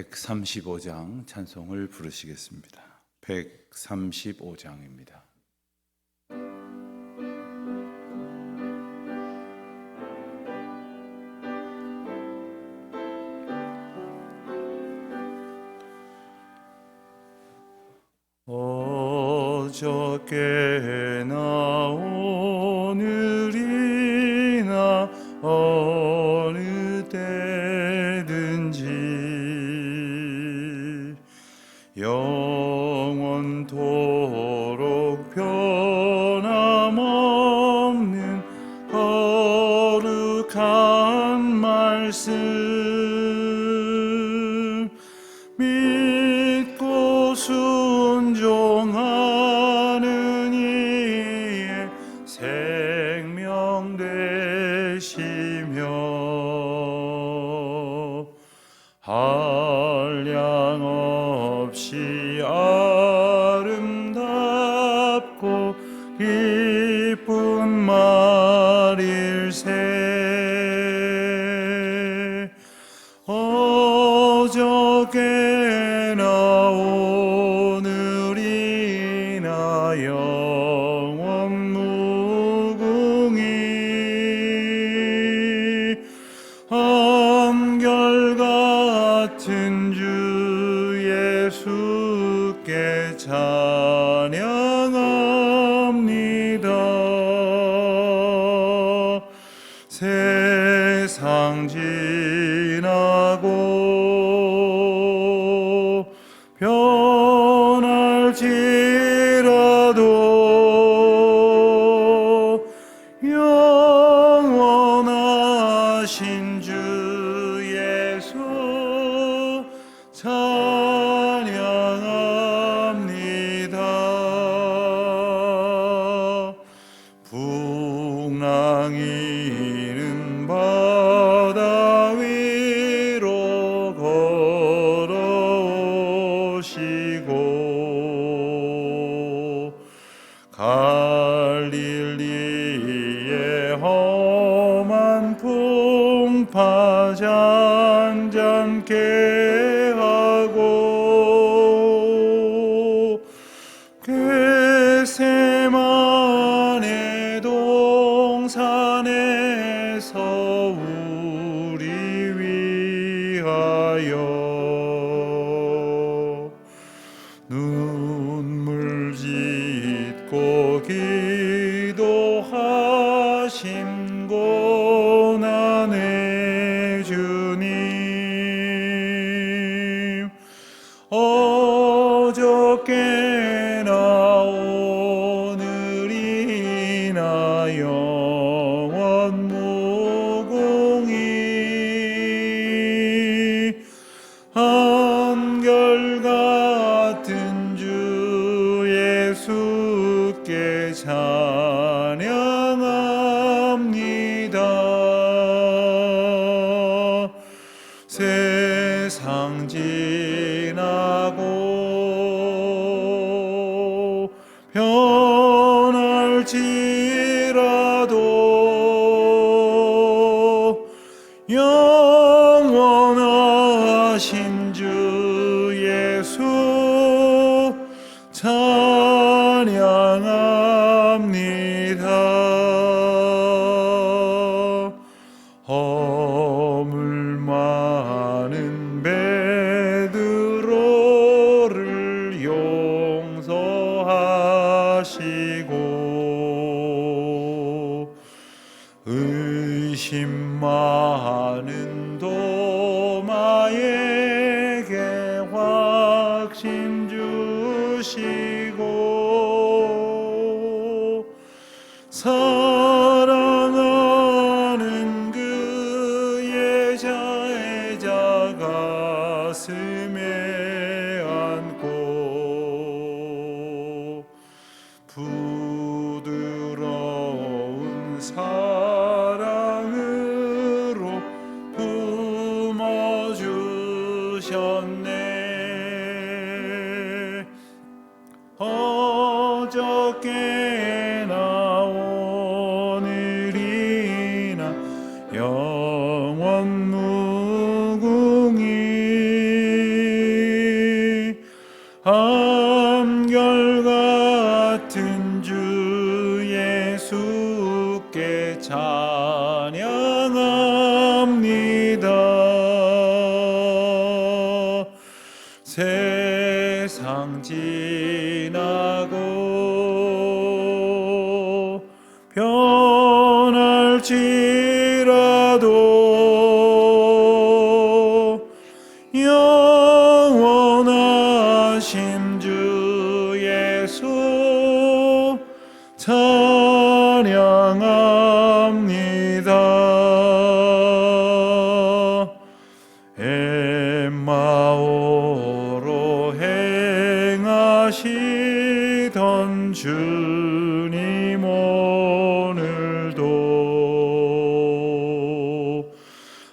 135장 찬송을 부르시겠습니다. 135장입니다. 어저께나 오늘이나 어느 때든지 영원토록 변함없는 거룩한 말씀 믿고 순종하는 이의 생명 되시며 한량 없이 아름답고 기쁜 말일세. 어저께나 오늘이나 영원 무궁히 한결같은 주 예수께 찬양합니다. 세상 지나고 변할지라도 영원하신 주 예수 찬양합니다. 풍랑이는 바다 위로 걸어오시고 갈릴리의 험한 풍파 잔잔케 하고 겟세마네 동산에서 우리 위하여 눈물 짓고 기도하신 고난의 주님 어저께나 오늘이나 영원 무궁히 한결같은 주 예수께 찬양합니다. 세상 지나고 변할지라도 영원하신 주 예수 찬양합니다. 허물 많은 베드로를 용서하시고 의심 많은 도마에게 확신 주시고 사랑하는 그 예자의 가슴에 안고 부드러운 사랑으로 품어주셨네. 어저께나 오늘이나 영원 무궁히 영원하신 주 예수 찬양합니다. 엠마오로 행하시던 주님 오늘도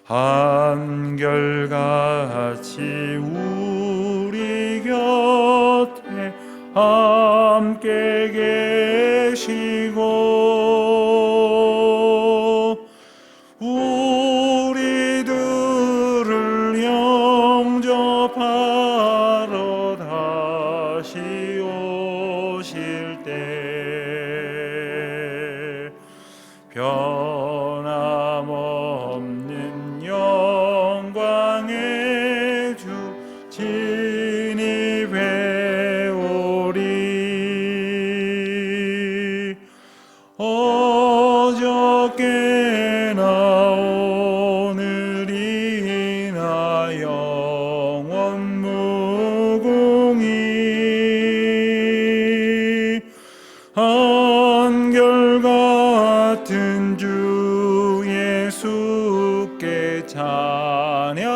한결같이 우리 곁에 함께 계시고 우리들을 영접하러 다시 오실 때 변함없는 영광의 주 진입해 오리. 어저께나 오늘이나 영원 무궁히 한결같은 주 예수께 찬양합니다.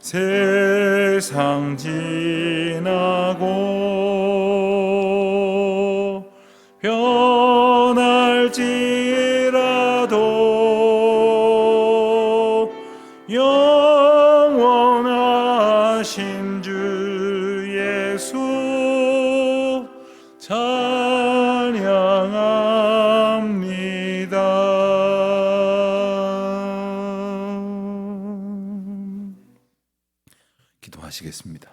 세상 지나고 변할지라도 영원하신 주 예수 찬양합니다. 기도하시겠습니다.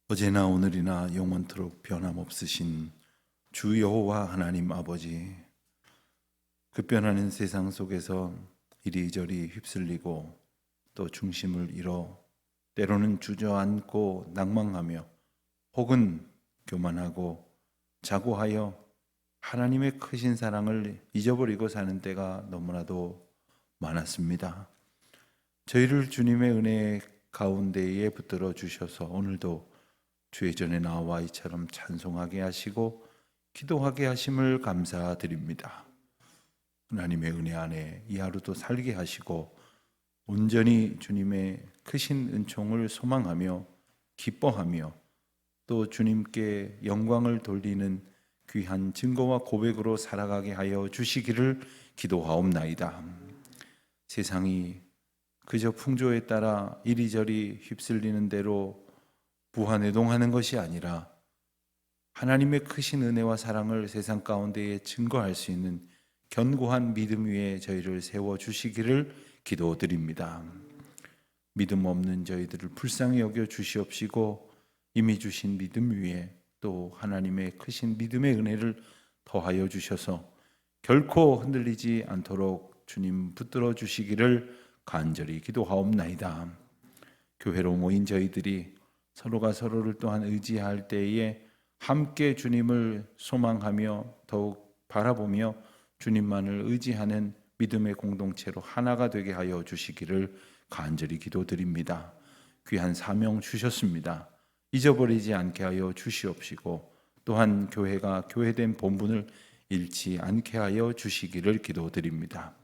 어제나 오늘이나 영원토록 변함없으신 주 여호와 하나님 아버지, 급변하는 세상 속에서 이리저리 휩쓸리고 또 중심을 잃어 때로는 주저앉고 낭망하며 혹은 교만하고 자고하여 하나님의 크신 사랑을 잊어버리고 사는 때가 너무나도 많았습니다. 저희를 주님의 은혜 가운데에 붙들어 주셔서 오늘도 주의 전에 나와 이처럼 찬송하게 하시고 기도하게 하심을 감사드립니다. 하나님의 은혜 안에 이 하루도 살게 하시고 온전히 주님의 크신 은총을 소망하며 기뻐하며 또 주님께 영광을 돌리는 귀한 증거와 고백으로 살아가게 하여 주시기를 기도하옵나이다. 세상이 그저 풍조에 따라 이리저리 휩쓸리는 대로 부하내동하는 것이 아니라 하나님의 크신 은혜와 사랑을 세상 가운데에 증거할 수 있는 견고한 믿음 위에 저희를 세워주시기를 기도드립니다. 믿음 없는 저희들을 불쌍히 여겨 주시옵시고 이미 주신 믿음 위에 또 하나님의 크신 믿음의 은혜를 더하여 주셔서 결코 흔들리지 않도록 주님 붙들어 주시기를 간절히 기도하옵나이다. 교회로 모인 저희들이 서로가 서로를 또한 의지할 때에 함께 주님을 소망하며 더욱 바라보며 주님만을 의지하는 믿음의 공동체로 하나가 되게 하여 주시기를 간절히 기도드립니다. 귀한 사명 주셨습니다. 잊어버리지 않게 하여 주시옵시고 또한 교회가 교회된 본분을 잃지 않게 하여 주시기를 기도드립니다.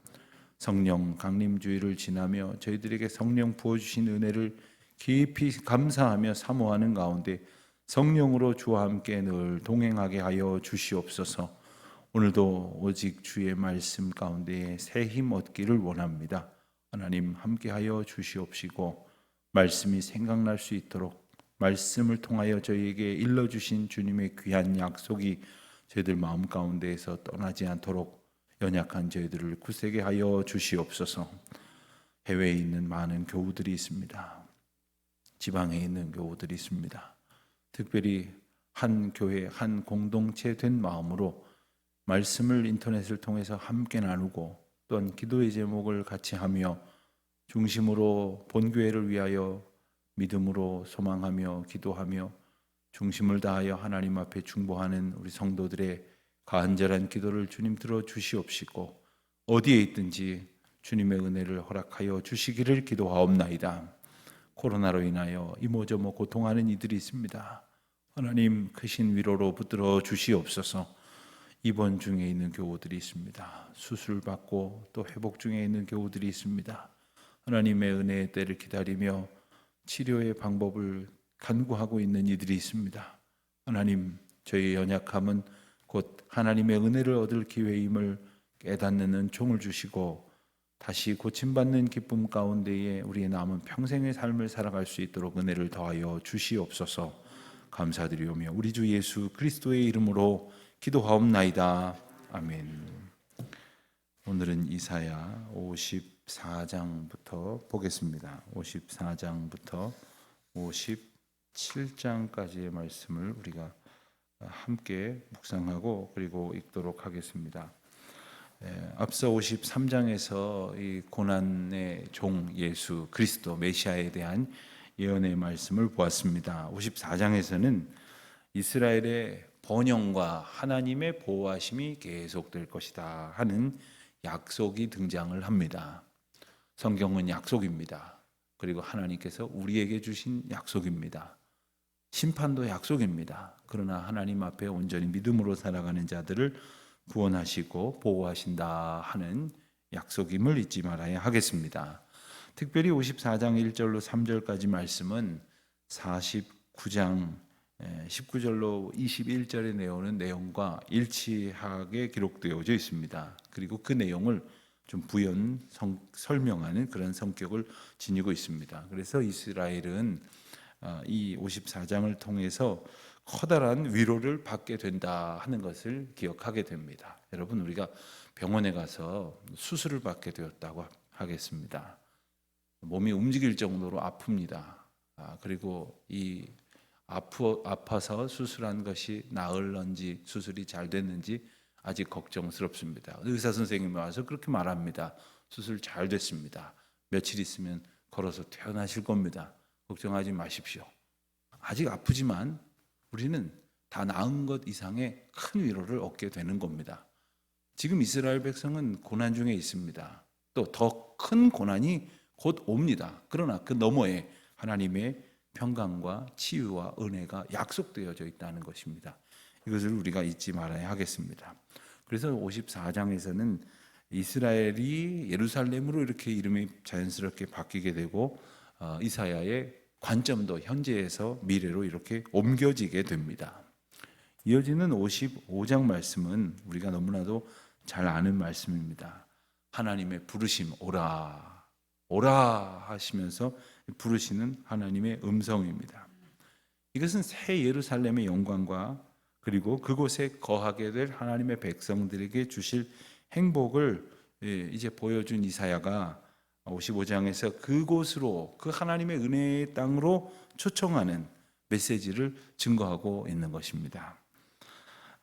성령 강림주의를 지나며 저희들에게 성령 부어주신 은혜를 깊이 감사하며 사모하는 가운데 성령으로 주와 함께 늘 동행하게 하여 주시옵소서. 오늘도 오직 주의 말씀 가운데 새 힘 얻기를 원합니다. 하나님 함께하여 주시옵시고 말씀이 생각날 수 있도록 말씀을 통하여 저희에게 일러주신 주님의 귀한 약속이 저희들 마음 가운데에서 떠나지 않도록 연약한 저희들을 굳세게 하여 주시옵소서. 해외에 있는 많은 교우들이 있습니다. 지방에 있는 교우들이 있습니다. 특별히 한 교회, 한 공동체 된 마음으로 말씀을 인터넷을 통해서 함께 나누고 또한 기도의 제목을 같이 하며 중심으로 본교회를 위하여 믿음으로 소망하며 기도하며 중심을 다하여 하나님 앞에 중보하는 우리 성도들의 간절한 기도를 주님 들어 주시옵시고 어디에 있든지 주님의 은혜를 허락하여 주시기를 기도하옵나이다. 코로나로 인하여 이모저모 고통하는 이들이 있습니다. 하나님 크신 위로로 붙들어 주시옵소서. 입원 중에 있는 교우들이 있습니다. 수술받고 또 회복 중에 있는 교우들이 있습니다. 하나님의 은혜의 때를 기다리며 치료의 방법을 간구하고 있는 이들이 있습니다. 하나님, 저희 연약함은 곧 하나님의 은혜를 얻을 기회임을 깨닫는 은총을 주시고 다시 고침받는 기쁨 가운데에 우리의 남은 평생의 삶을 살아갈 수 있도록 은혜를 더하여 주시옵소서. 감사드리오며 우리 주 예수 그리스도의 이름으로 기도하옵나이다. 아멘. 오늘은 이사야 54장부터 보겠습니다. 54장부터 57장까지의 말씀을 우리가 함께 묵상하고 그리고 읽도록 하겠습니다. 앞서 53장에서 이 고난의 종 예수 그리스도 메시아에 대한 예언의 말씀을 보았습니다. 54장에서는 이스라엘의 번영과 하나님의 보호하심이 계속될 것이다 하는 약속이 등장을 합니다. 성경은 약속입니다. 그리고 하나님께서 우리에게 주신 약속입니다. 심판도 약속입니다. 그러나 하나님 앞에 온전히 믿음으로 살아가는 자들을 구원하시고 보호하신다 하는 약속임을 잊지 말아야 하겠습니다. 특별히 54장 1절로 3절까지 말씀은 49장 19절로 21절의 내용과 일치하게 기록되어져 있습니다. 그리고 그 내용을 좀 부연 설명하는 그런 성격을 지니고 있습니다. 그래서 이스라엘은 이 54장을 통해서 커다란 위로를 받게 된다 하는 것을 기억하게 됩니다. 여러분, 우리가 병원에 가서 수술을 받게 되었다고 하겠습니다. 몸이 움직일 정도로 아픕니다. 그리고 이 아파서 수술한 것이 나을런지 수술이 잘 됐는지 아직 걱정스럽습니다. 의사 선생님이 와서 그렇게 말합니다. 수술 잘 됐습니다. 며칠 있으면 걸어서 퇴원하실 겁니다. 걱정하지 마십시오. 아직 아프지만 우리는 다 나은 것 이상의 큰 위로를 얻게 되는 겁니다. 지금 이스라엘 백성은 고난 중에 있습니다. 또 더 큰 고난이 곧 옵니다. 그러나 그 너머에 하나님의 평강과 치유와 은혜가 약속되어져 있다는 것입니다. 이것을 우리가 잊지 말아야 하겠습니다. 그래서 54장에서는 이스라엘이 예루살렘으로 이렇게 이름이 자연스럽게 바뀌게 되고 이사야의 관점도 현재에서 미래로 이렇게 옮겨지게 됩니다. 이어지는 55장 말씀은 우리가 너무나도 잘 아는 말씀입니다. 하나님의 부르심, 오라 오라 하시면서 부르시는 하나님의 음성입니다. 이것은 새 예루살렘의 영광과 그리고 그곳에 거하게 될 하나님의 백성들에게 주실 행복을 이제 보여준 이사야가 55장에서 그곳으로 그 하나님의 은혜의 땅으로 초청하는 메시지를 증거하고 있는 것입니다.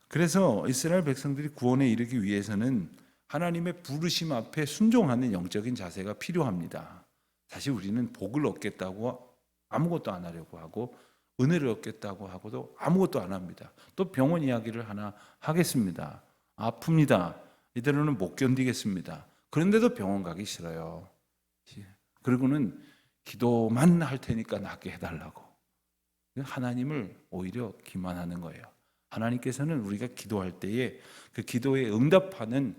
그래서 이스라엘 백성들이 구원에 이르기 위해서는 하나님의 부르심 앞에 순종하는 영적인 자세가 필요합니다. 사실 우리는 복을 얻겠다고 아무것도 안 하려고 하고 은혜를 얻겠다고 하고도 아무것도 안 합니다. 또 병원 이야기를 하나 하겠습니다. 아픕니다. 이대로는 못 견디겠습니다. 그런데도 병원 가기 싫어요. 그리고는 기도만 할 테니까 낫게 해달라고. 하나님을 오히려 기만하는 거예요. 하나님께서는 우리가 기도할 때에 그 기도에 응답하는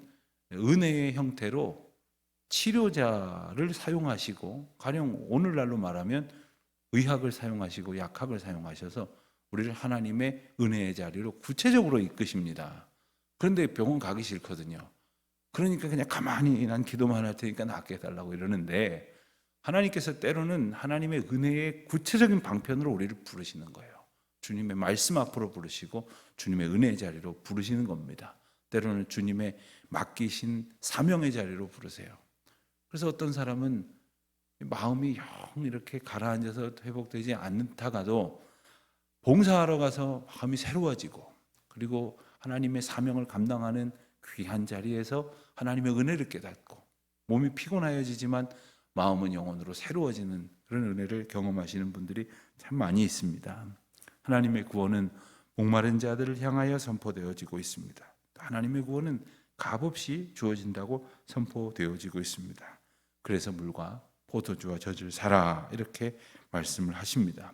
은혜의 형태로 치료자를 사용하시고, 가령 오늘날로 말하면 의학을 사용하시고 약학을 사용하셔서 우리를 하나님의 은혜의 자리로 구체적으로 이끄십니다. 그런데 병원 가기 싫거든요. 그러니까 그냥 가만히 난 기도만 할 테니까 낫게 해달라고 이러는데, 하나님께서 때로는 하나님의 은혜의 구체적인 방편으로 우리를 부르시는 거예요. 주님의 말씀 앞으로 부르시고 주님의 은혜의 자리로 부르시는 겁니다. 때로는 주님의 맡기신 사명의 자리로 부르세요. 그래서 어떤 사람은 마음이 영 이렇게 가라앉아서 회복되지 않다가도 봉사하러 가서 마음이 새로워지고, 그리고 하나님의 사명을 감당하는 귀한 자리에서 하나님의 은혜를 깨닫고 몸이 피곤하여지지만 마음은 영혼으로 새로워지는 그런 은혜를 경험하시는 분들이 참 많이 있습니다. 하나님의 구원은 목마른 자들을 향하여 선포되어지고 있습니다. 하나님의 구원은 값없이 주어진다고 선포되어지고 있습니다. 그래서 물과 포도주와 젖을 사라 이렇게 말씀을 하십니다.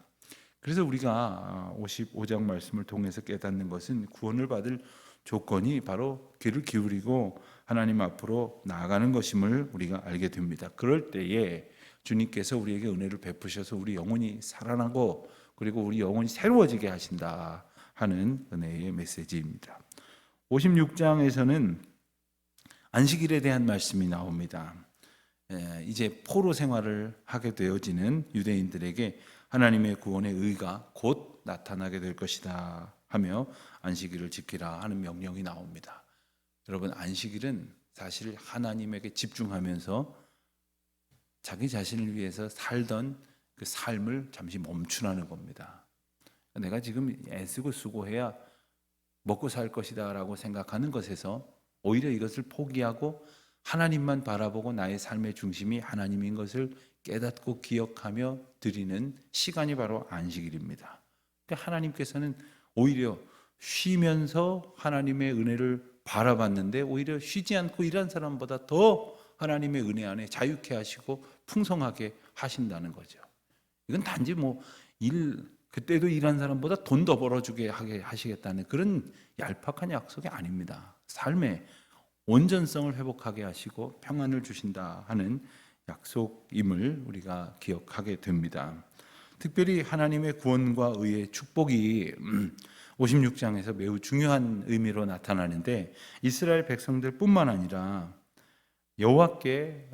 그래서 우리가 55장 말씀을 통해서 깨닫는 것은 구원을 받을 조건이 바로 귀를 기울이고 하나님 앞으로 나아가는 것임을 우리가 알게 됩니다. 그럴 때에 주님께서 우리에게 은혜를 베푸셔서 우리 영혼이 살아나고 그리고 우리 영혼이 새로워지게 하신다 하는 은혜의 메시지입니다. 56장에서는 안식일에 대한 말씀이 나옵니다. 이제 포로 생활을 하게 되어지는 유대인들에게 하나님의 구원의 의가 곧 나타나게 될 것이다 하며 안식일을 지키라 하는 명령이 나옵니다. 여러분, 안식일은 사실 하나님에게 집중하면서 자기 자신을 위해서 살던 그 삶을 잠시 멈추라는 겁니다. 내가 지금 애쓰고 수고해야 먹고 살 것이다 라고 생각하는 것에서 오히려 이것을 포기하고 하나님만 바라보고 나의 삶의 중심이 하나님인 것을 깨닫고 기억하며 드리는 시간이 바로 안식일입니다. 그러니까 하나님께서는 오히려 쉬면서 하나님의 은혜를 바라봤는데 오히려 쉬지 않고 일한 사람보다 더 하나님의 은혜 안에 자유케 하시고 풍성하게 하신다는 거죠. 이건 단지 그때도 일한 사람보다 돈 더 벌어주게 하게 하시겠다는 그런 얄팍한 약속이 아닙니다. 삶의 온전성을 회복하게 하시고 평안을 주신다 하는 약속임을 우리가 기억하게 됩니다. 특별히 하나님의 구원과 의의 축복이 56장에서 매우 중요한 의미로 나타나는데 이스라엘 백성들뿐만 아니라 여호와께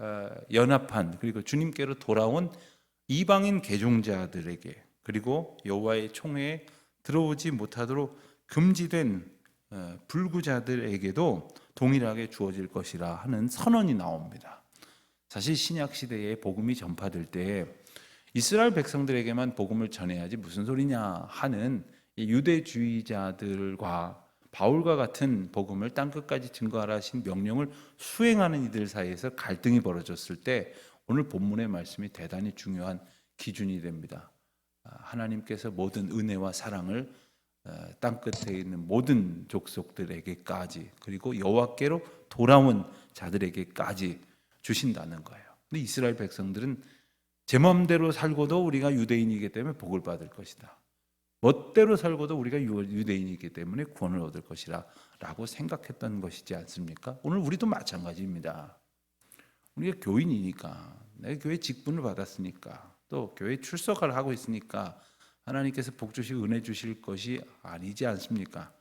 연합한 그리고 주님께로 돌아온 이방인 개종자들에게 그리고 여호와의 총회에 들어오지 못하도록 금지된 불구자들에게도 동일하게 주어질 것이라 하는 선언이 나옵니다. 사실 신약 시대에 복음이 전파될 때 이스라엘 백성들에게만 복음을 전해야지 무슨 소리냐 하는 유대주의자들과 바울과 같은 복음을 땅끝까지 증거하라 하신 명령을 수행하는 이들 사이에서 갈등이 벌어졌을 때 오늘 본문의 말씀이 대단히 중요한 기준이 됩니다. 하나님께서 모든 은혜와 사랑을 땅끝에 있는 모든 족속들에게까지 그리고 여호와께로 돌아온 자들에게까지 주신다는 거예요. 근데 이스라엘 백성들은 제 마음대로 살고도 우리가 유대인이기 때문에 복을 받을 것이다. 멋대로 살고도 우리가 유대인이기 때문에 구원을 얻을 것이라 라고 생각했던 것이지 않습니까? 오늘 우리도 마찬가지입니다. 우리가 교인이니까 내가 교회 직분을 받았으니까 또 교회 출석을 하고 있으니까 하나님께서 복 주시고 은혜 주실 것이 아니지 않습니까?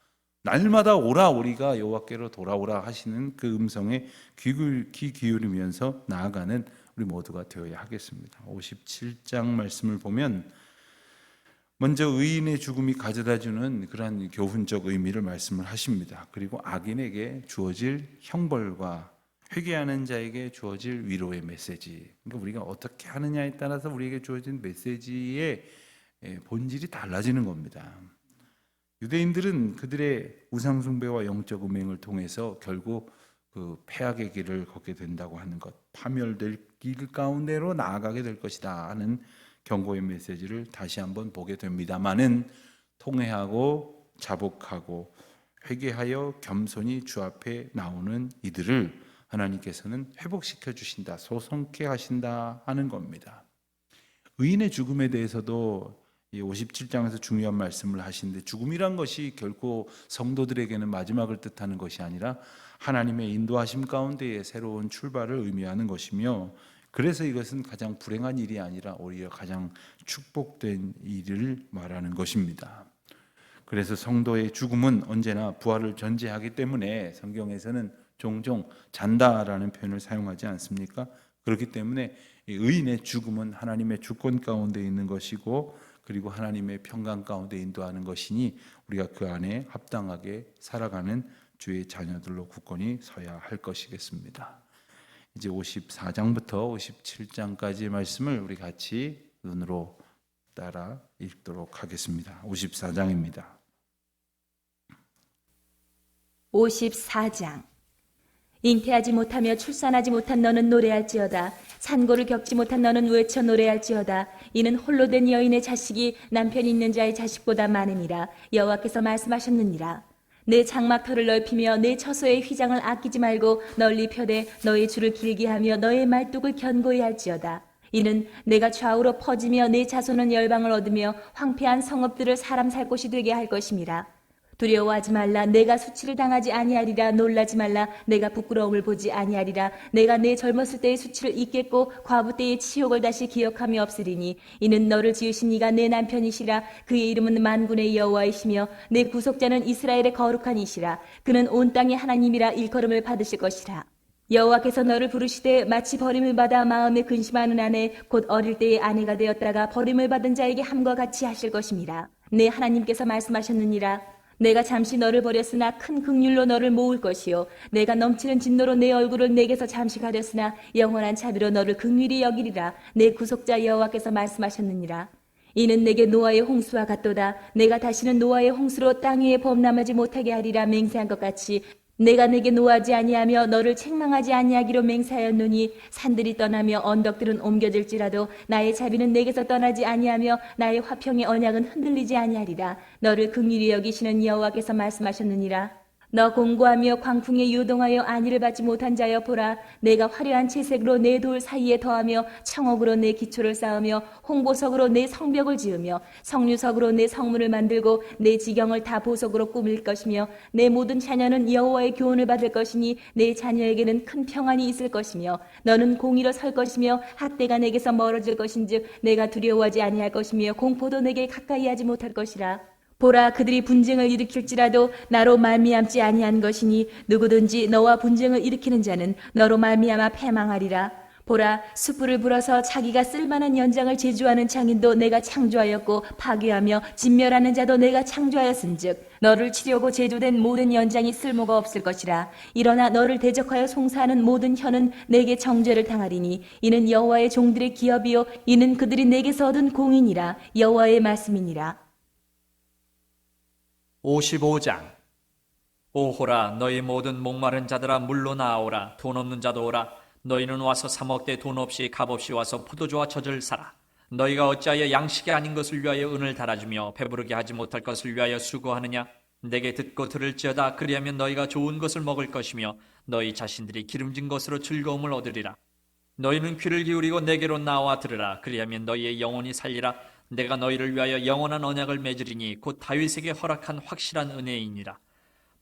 날마다 오라 우리가 여호와께로 돌아오라 하시는 그 음성에 귀 기울이면서 나아가는 우리 모두가 되어야 하겠습니다. 57장 말씀을 보면 먼저 의인의 죽음이 가져다주는 그러한 교훈적 의미를 말씀을 하십니다. 그리고 악인에게 주어질 형벌과 회개하는 자에게 주어질 위로의 메시지. 그러니까 우리가 어떻게 하느냐에 따라서 우리에게 주어진 메시지의 본질이 달라지는 겁니다. 유대인들은 그들의 우상숭배와 영적 음행을 통해서 결국 그 패악의 길을 걷게 된다고 하는 것, 파멸될 길 가운데로 나아가게 될 것이다 하는 경고의 메시지를 다시 한번 보게 됩니다만은 통회하고 자복하고 회개하여 겸손히 주 앞에 나오는 이들을 하나님께서는 회복시켜 주신다, 소성케 하신다 하는 겁니다. 의인의 죽음에 대해서도 57장에서 중요한 말씀을 하시는데 죽음이란 것이 결코 성도들에게는 마지막을 뜻하는 것이 아니라 하나님의 인도하심 가운데의 새로운 출발을 의미하는 것이며 그래서 이것은 가장 불행한 일이 아니라 오히려 가장 축복된 일을 말하는 것입니다. 그래서 성도의 죽음은 언제나 부활을 전제하기 때문에 성경에서는 종종 잔다라는 표현을 사용하지 않습니까? 그렇기 때문에 의인의 죽음은 하나님의 주권 가운데 있는 것이고 그리고 하나님의 평강 가운데 인도하는 것이니 우리가 그 안에 합당하게 살아가는 주의 자녀들로 굳건히 서야 할 것이겠습니다. 이제 54장부터 57장까지의 말씀을 우리 같이 눈으로 따라 읽도록 하겠습니다. 54장입니다. 54장 잉태하지 못하며 출산하지 못한 너는 노래할지어다. 산고를 겪지 못한 너는 외쳐 노래할지어다. 이는 홀로 된 여인의 자식이 남편 있는 자의 자식보다 많으니라. 여호와께서 말씀하셨느니라. 내 장막터를 넓히며 내 처소의 휘장을 아끼지 말고 널리 펴되 너의 줄을 길게 하며 너의 말뚝을 견고히 할지어다. 이는 내가 좌우로 퍼지며 내 자손은 열방을 얻으며 황폐한 성읍들을 사람 살 곳이 되게 할 것임이라. 두려워하지 말라. 내가 수치를 당하지 아니하리라. 놀라지 말라. 내가 부끄러움을 보지 아니하리라. 내가 내 젊었을 때의 수치를 잊겠고 과부 때의 치욕을 다시 기억함이 없으리니 이는 너를 지으신 이가 내 남편이시라. 그의 이름은 만군의 여호와이시며 내 구속자는 이스라엘의 거룩한 이시라. 그는 온 땅의 하나님이라. 일컬음을 받으실 것이라. 여호와께서 너를 부르시되 마치 버림을 받아 마음에 근심하는 아내 곧 어릴 때의 아내가 되었다가 버림을 받은 자에게 함과 같이 하실 것임이라. 내 하나님께서 말씀하셨느니라. 내가 잠시 너를 버렸으나 큰 긍휼로 너를 모을 것이요 내가 넘치는 진노로 내 얼굴을 내게서 잠시 가렸으나 영원한 자비로 너를 긍휼히 여기리라. 내 구속자 여호와께서 말씀하셨느니라. 이는 내게 노아의 홍수와 같도다. 내가 다시는 노아의 홍수로 땅 위에 범람하지 못하게 하리라. 맹세한 것 같이 내가 내게 노하지 아니하며 너를 책망하지 아니하기로 맹세하였노니 산들이 떠나며 언덕들은 옮겨질지라도 나의 자비는 내게서 떠나지 아니하며 나의 화평의 언약은 흔들리지 아니하리라. 너를 긍휼히 여기시는 여호와께서 말씀하셨느니라. 너 공고하며 광풍에 요동하여 안위를 받지 못한 자여 보라. 내가 화려한 채색으로 내 돌 사이에 더하며 청옥으로 내 기초를 쌓으며 홍보석으로 내 성벽을 지으며 성류석으로 내 성문을 만들고 내 지경을 다 보석으로 꾸밀 것이며 내 모든 자녀는 여호와의 교훈을 받을 것이니 내 자녀에게는 큰 평안이 있을 것이며 너는 공의로 설 것이며 학대가 내게서 멀어질 것인즉 내가 두려워하지 아니할 것이며 공포도 내게 가까이 하지 못할 것이라. 보라, 그들이 분쟁을 일으킬지라도 나로 말미암지 아니한 것이니 누구든지 너와 분쟁을 일으키는 자는 너로 말미암아 패망하리라. 보라, 숯불을 불어서 자기가 쓸만한 연장을 제주하는 창인도 내가 창조하였고 파괴하며 진멸하는 자도 내가 창조하였은즉 너를 치려고 제조된 모든 연장이 쓸모가 없을 것이라. 일어나 너를 대적하여 송사하는 모든 혀는 내게 정죄를 당하리니 이는 여호와의 종들의 기업이요 이는 그들이 내게서 얻은 공이니라. 여호와의 말씀이니라. 55장. 오호라, 너희 모든 목마른 자들아 물로 나아오라. 돈 없는 자도 오라. 너희는 와서 사 먹되 돈 없이 값 없이 와서 포도주와 젖을 사라. 너희가 어찌하여 양식이 아닌 것을 위하여 은을 달아주며 배부르게 하지 못할 것을 위하여 수고하느냐? 내게 듣고 들을지어다. 그리하면 너희가 좋은 것을 먹을 것이며 너희 자신들이 기름진 것으로 즐거움을 얻으리라. 너희는 귀를 기울이고 내게로 나와 들으라. 그리하면 너희의 영혼이 살리라. 내가 너희를 위하여 영원한 언약을 맺으리니 곧 다윗에게 허락한 확실한 은혜이니라.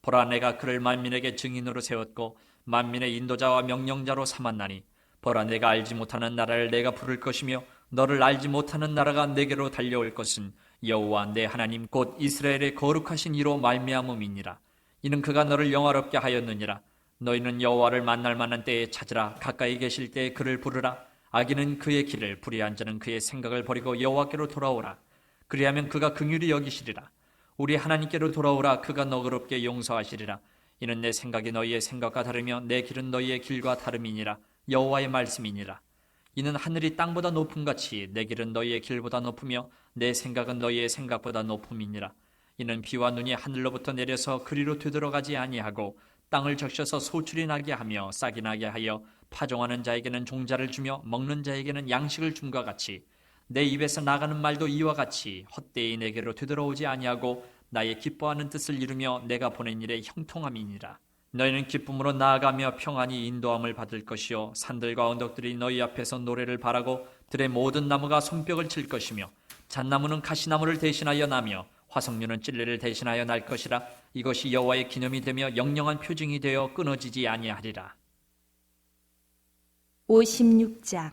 보라, 내가 그를 만민에게 증인으로 세웠고 만민의 인도자와 명령자로 삼았나니 보라, 내가 알지 못하는 나라를 내가 부를 것이며 너를 알지 못하는 나라가 내게로 달려올 것은 여호와 내 하나님 곧 이스라엘의 거룩하신 이로 말미암음이니라. 이는 그가 너를 영화롭게 하였느니라. 너희는 여호와를 만날 만한 때에 찾으라. 가까이 계실 때에 그를 부르라. 악인은 그의 길을, 불의한 자는 그의 생각을 버리고 여호와께로 돌아오라. 그리하면 그가 긍휼히 여기시리라. 우리 하나님께로 돌아오라. 그가 너그럽게 용서하시리라. 이는 내 생각이 너희의 생각과 다르며 내 길은 너희의 길과 다름이니라. 여호와의 말씀이니라. 이는 하늘이 땅보다 높음같이 내 길은 너희의 길보다 높으며 내 생각은 너희의 생각보다 높음이니라. 이는 비와 눈이 하늘로부터 내려서 그리로 되돌아가지 아니하고 땅을 적셔서 소출이 나게 하며 싹이 나게 하여 파종하는 자에게는 종자를 주며 먹는 자에게는 양식을 줌과 같이 내 입에서 나가는 말도 이와 같이 헛되이 내게로 되돌아오지 아니하고 나의 기뻐하는 뜻을 이루며 내가 보낸 일에 형통함이니라. 너희는 기쁨으로 나아가며 평안히 인도함을 받을 것이요 산들과 언덕들이 너희 앞에서 노래를 바라고 들의 모든 나무가 손뼉을 칠 것이며 잣나무는 가시나무를 대신하여 나며 화석류는 찔레를 대신하여 날 것이라. 이것이 여호와의 기념이 되며 영영한 표징이 되어 끊어지지 아니하리라. 56장.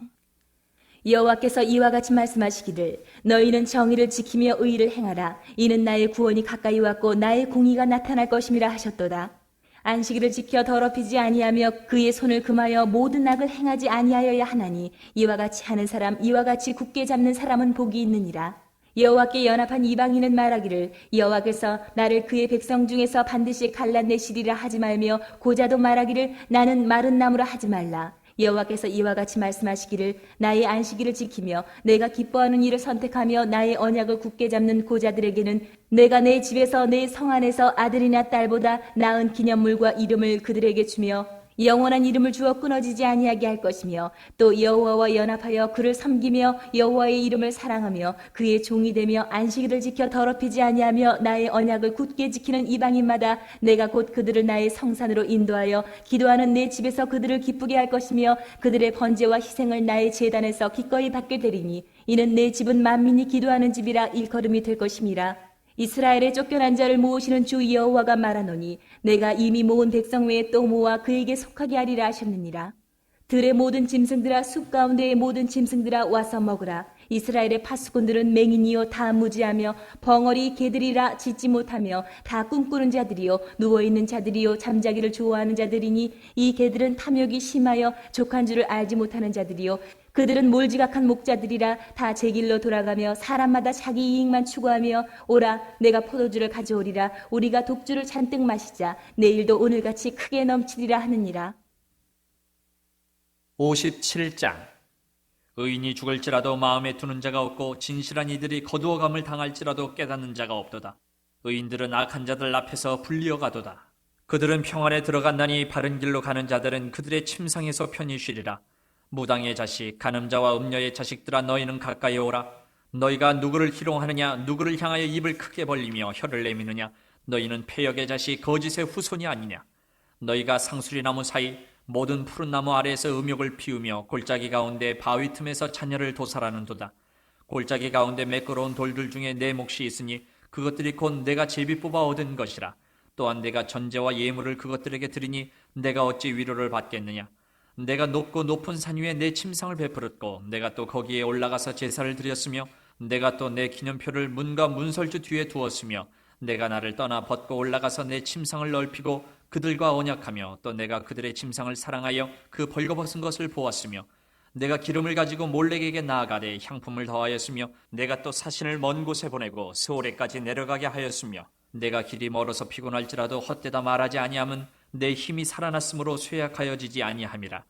여호와께서 이와 같이 말씀하시기를 너희는 정의를 지키며 의를 행하라. 이는 나의 구원이 가까이 왔고 나의 공의가 나타날 것임이라 하셨도다. 안식일을 지켜 더럽히지 아니하며 그의 손을 금하여 모든 악을 행하지 아니하여야 하나니 이와 같이 하는 사람, 이와 같이 굳게 잡는 사람은 복이 있느니라. 여호와께 연합한 이방인은 말하기를 여호와께서 나를 그의 백성 중에서 반드시 갈라내시리라 하지 말며 고자도 말하기를 나는 마른 나무라 하지 말라. 여호와께서 이와 같이 말씀하시기를 나의 안식일을 지키며 내가 기뻐하는 일을 선택하며 나의 언약을 굳게 잡는 고자들에게는 내가 내 집에서 내 성 안에서 아들이나 딸보다 나은 기념물과 이름을 그들에게 주며 영원한 이름을 주어 끊어지지 아니하게 할 것이며 또 여호와와 연합하여 그를 섬기며 여호와의 이름을 사랑하며 그의 종이 되며 안식일을 지켜 더럽히지 아니하며 나의 언약을 굳게 지키는 이방인마다 내가 곧 그들을 나의 성산으로 인도하여 기도하는 내 집에서 그들을 기쁘게 할 것이며 그들의 번제와 희생을 나의 제단에서 기꺼이 받게 되리니 이는 내 집은 만민이 기도하는 집이라 일컬음이 될 것임이라. 이스라엘의 쫓겨난 자를 모으시는 주 여호와가 말하노니 내가 이미 모은 백성 외에 또 모아 그에게 속하게 하리라 하셨느니라. 들의 모든 짐승들아 숲 가운데의 모든 짐승들아 와서 먹으라. 이스라엘의 파수꾼들은 맹인이요 다 무지하며 벙어리 개들이라 짖지 못하며 다 꿈꾸는 자들이요 누워있는 자들이요 잠자기를 좋아하는 자들이니 이 개들은 탐욕이 심하여 족한 줄을 알지 못하는 자들이요 그들은 몰지각한 목자들이라 다 제 길로 돌아가며 사람마다 자기 이익만 추구하며 오라 내가 포도주를 가져오리라 우리가 독주를 잔뜩 마시자 내일도 오늘같이 크게 넘치리라 하느니라. 57장. 의인이 죽을지라도 마음에 두는 자가 없고 진실한 이들이 거두어감을 당할지라도 깨닫는 자가 없도다. 의인들은 악한 자들 앞에서 불리어 가도다. 그들은 평안에 들어간다니 바른 길로 가는 자들은 그들의 침상에서 편히 쉬리라. 무당의 자식, 간음자와 음녀의 자식들아 너희는 가까이 오라. 너희가 누구를 희롱하느냐, 누구를 향하여 입을 크게 벌리며 혀를 내미느냐. 너희는 패역의 자식, 거짓의 후손이 아니냐. 너희가 상수리나무 사이 모든 푸른 나무 아래에서 음욕을 피우며 골짜기 가운데 바위 틈에서 자녀를 도살하는도다. 골짜기 가운데 매끄러운 돌들 중에 내 몫이 있으니 그것들이 곧 내가 제비 뽑아 얻은 것이라. 또한 내가 전제와 예물을 그것들에게 드리니 내가 어찌 위로를 받겠느냐. 내가 높고 높은 산 위에 내 침상을 베풀었고 내가 또 거기에 올라가서 제사를 드렸으며 내가 또 내 기념표를 문과 문설주 뒤에 두었으며 내가 나를 떠나 벗고 올라가서 내 침상을 넓히고 그들과 언약하며 또 내가 그들의 침상을 사랑하여 그 벌거벗은 것을 보았으며 내가 기름을 가지고 몰렉에게 나아가되 향품을 더하였으며 내가 또 사신을 먼 곳에 보내고 스오레까지 내려가게 하였으며 내가 길이 멀어서 피곤할지라도 헛되다 말하지 아니함은 내 힘이 살아났으므로 쇠약하여지지 아니함이라.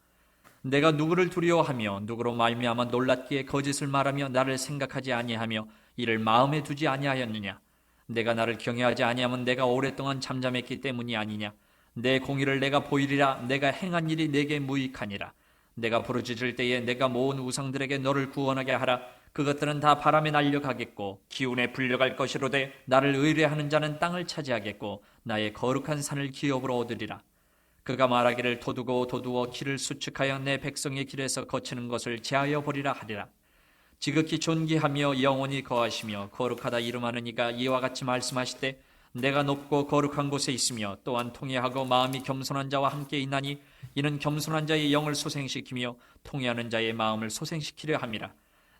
내가 누구를 두려워하며 누구로 말미암아 놀랍기에 거짓을 말하며 나를 생각하지 아니하며 이를 마음에 두지 아니하였느냐. 내가 나를 경외하지 아니함은 내가 오랫동안 잠잠했기 때문이 아니냐. 내 공의를 내가 보이리라. 내가 행한 일이 내게 무익하니라. 내가 부르짖을 때에 내가 모은 우상들에게 너를 구원하게 하라. 그것들은 다 바람에 날려가겠고 기운에 불려갈 것이로되 나를 의뢰하는 자는 땅을 차지하겠고 나의 거룩한 산을 기업으로 얻으리라. 그가 말하기를 도두어 길을 수축하여 내 백성의 길에서 거치는 것을 제하여 버리라 하리라. 지극히 존귀하며 영원히 거하시며 거룩하다 이름하는 이가 이와 같이 말씀하시되 내가 높고 거룩한 곳에 있으며 또한 통회하고 마음이 겸손한 자와 함께 있나니 이는 겸손한 자의 영을 소생시키며 통회하는 자의 마음을 소생시키려 함이라.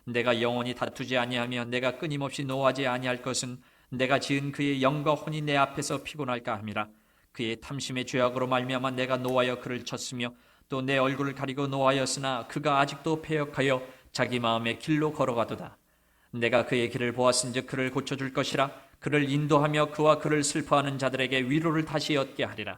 내가 영원히 다투지 아니하며 내가 끊임없이 노하지 아니할 것은 내가 지은 그의 영과 혼이 내 앞에서 피곤할까 함이라. 그의 탐심의 죄악으로 말미암아 내가 노하여 그를 쳤으며 또 내 얼굴을 가리고 노하였으나 그가 아직도 패역하여 자기 마음의 길로 걸어가도다. 내가 그의 길을 보았은즉 그를 고쳐줄 것이라. 그를 인도하며 그와 그를 슬퍼하는 자들에게 위로를 다시 얻게 하리라.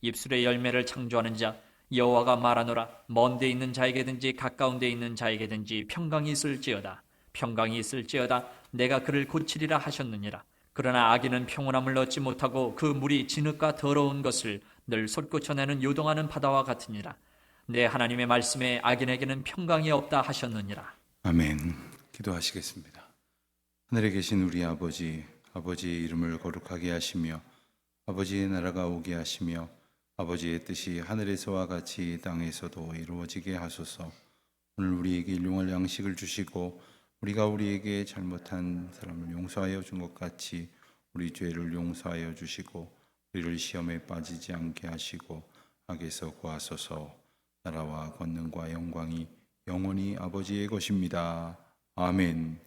입술의 열매를 창조하는 자 여호와가 말하노라. 먼 데 있는 자에게든지 가까운 데 있는 자에게든지 평강이 있을지어다. 평강이 있을지어다. 내가 그를 고치리라 하셨느니라. 그러나 악인은 평온함을 얻지 못하고 그 물이 진흙과 더러운 것을 늘 솟구쳐내는 요동하는 바다와 같으니라. 내 하나님의 말씀에 악인에게는 평강이 없다 하셨느니라. 아멘. 기도하시겠습니다. 하늘에 계신 우리 아버지, 아버지의 이름을 거룩하게 하시며 아버지의 나라가 오게 하시며 아버지의 뜻이 하늘에서와 같이 땅에서도 이루어지게 하소서. 오늘 우리에게 일용할 양식을 주시고 우리가 우리에게 잘못한 사람을 용서하여 준 것 같이 우리 죄를 용서하여 주시고 우리를 시험에 빠지지 않게 하시고 악에서 구하소서. 나라와 권능과 영광이 영원히 아버지의 것입니다. 아멘.